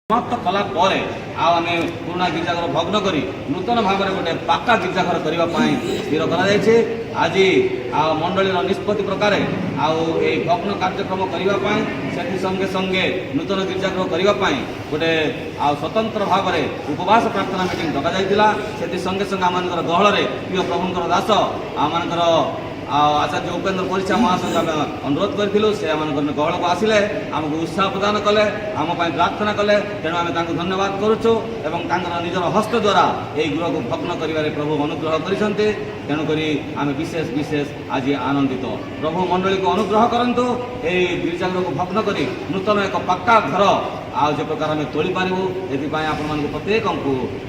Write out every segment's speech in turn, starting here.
समाप्त कला परे आम पुराणा गिरजाघर भग्न करी नूतन भाव में गोटे पक्का गिरजाघर करने स्थिर कर आज मंडली निष्पत्ति प्रकार आई भग्न कार्यक्रम करने संगे संगे नूतन गिरजाघर करने गोटे स्वतंत्र भाव में उपवास प्रार्थना मीटिंग डक से संगे संगे आम गहल प्रिय प्रभुंर दास आमर आचार्य उपेन्द्र परिचा महासंघ आम अनुरोध करूँ से गहल को आसिले आमको उत्साह प्रदान कले आम प्रार्थना कले तेणु आम धन्यवाद करुचु निजर हस्त द्वारा यही गृह को भग्न कर प्रभु अनुग्रह कर तेणुक आम विशेष विशेष आज आनंदित प्रभु मंडली को अनुग्रह करूँ यही गिरजागृह को भग्न कर नूतन एक पक्का घर आज जो प्रकार आम तोली पारू एपाई आपण प्रत्येक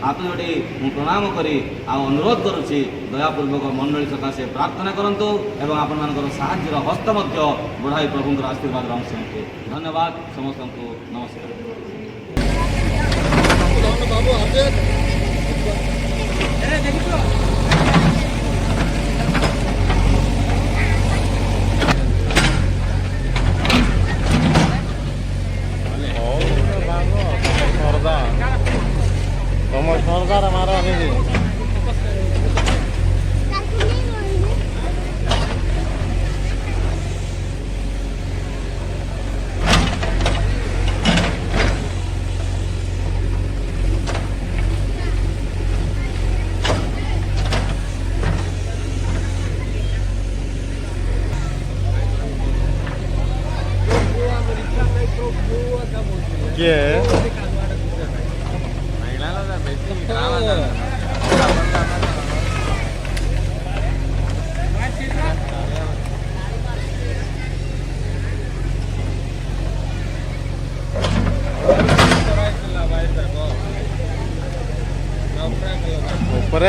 हाथ जोड़ी प्रणाम करी अनुरोध करुच्ची दयापूर्वक मंडली सकाशे प्रार्थना करूँ एवं आपण साहाय्यर हस्त बढ़ाई प्रभुंर आशीर्वाद अंश धन्यवाद समस्त को नमस्कार। सरदार हमारा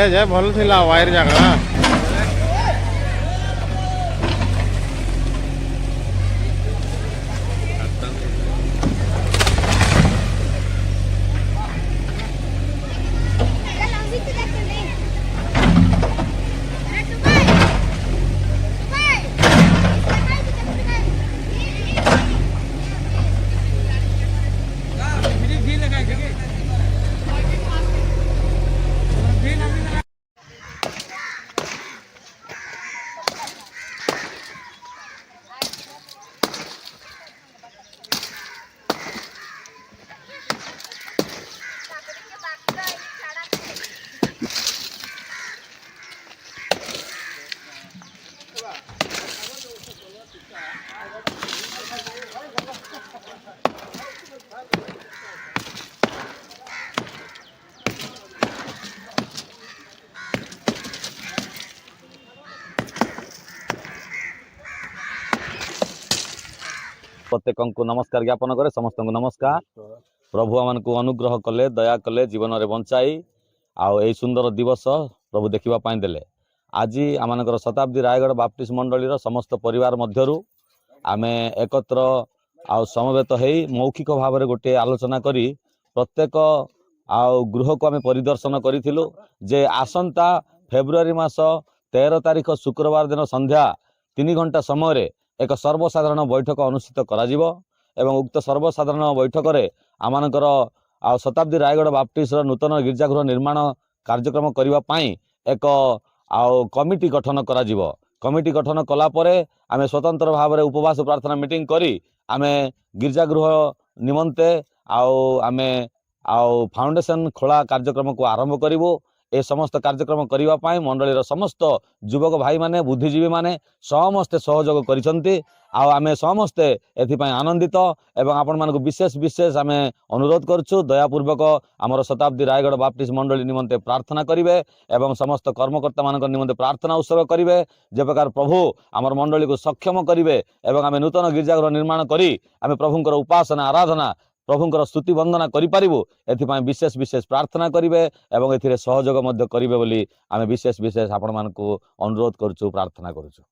जाए भल थिला वायर जगह प्रत्येक को नमस्कार ज्ञापन करे समस्त को नमस्कार। प्रभु आम को अनुग्रह कले दया कले जीवन में बंचाई आई सुंदर दिवस प्रभु देखा देले। आज आम शताब्दी रायगढ़ बाप्टिस्ट मंडली समस्त परिवार मध्यरु आम एकत्र समवेत हो मौखिक भाव में गोटे आलोचना करी प्रत्येक गृह को आम परिदर्शन करूँ जे आसंता फेब्रुआरी मास 13 तारीख शुक्रवार दिन संध्या 3 घंटा समय एक सर्वसाधारण बैठक अनुष्ठित करा एवं उक्त सर्वसाधारण बैठक में आमर शताब्दी रायगढ़ बाप्टिस्ट नूतन गिरजागृह निर्माण कार्यक्रम करने एक कमिटी गठन करा कमिटी गठन कलापर आम स्वतंत्र भाव में उपवास प्रार्थना मीटिंग करी आम गिरजागृह निमंते आम फाउंडेशन खोला कार्यक्रम को आरंभ करूँ। ए समस्त कार्यक्रम करने मंडली समस्त युवक भाई माने बुद्धिजीवी माने समस्ते सहयोग करिसंती आमे समस्ते एथिपाई आनंदित एवं आपण मानक विशेष विशेष आमे अनुरोध करछु दयापूर्वक आमर शताब्दी रायगढ़ बाप्टिस्ट मंडली निमंते प्रार्थना करिवे एवं समस्त कर्मकर्ता मानक निमंते प्रार्थना उत्सर्ग करिवे जे प्रकार प्रभु आमर मंडली को सक्षम करिवे एवं आमे नूतन गिरजाघर निर्माण करी आमे प्रभुंकर उपासना आराधना प्रभुंकर स्तुति वंदना करिपारिबु एथिपाई विशेष विशेष प्रार्थना करिवे एवं एथिरे सहयोग मध्य करिवे बोली आमे विशेष विशेष आपण मानकु अनुरोध करछु प्रार्थना करछु।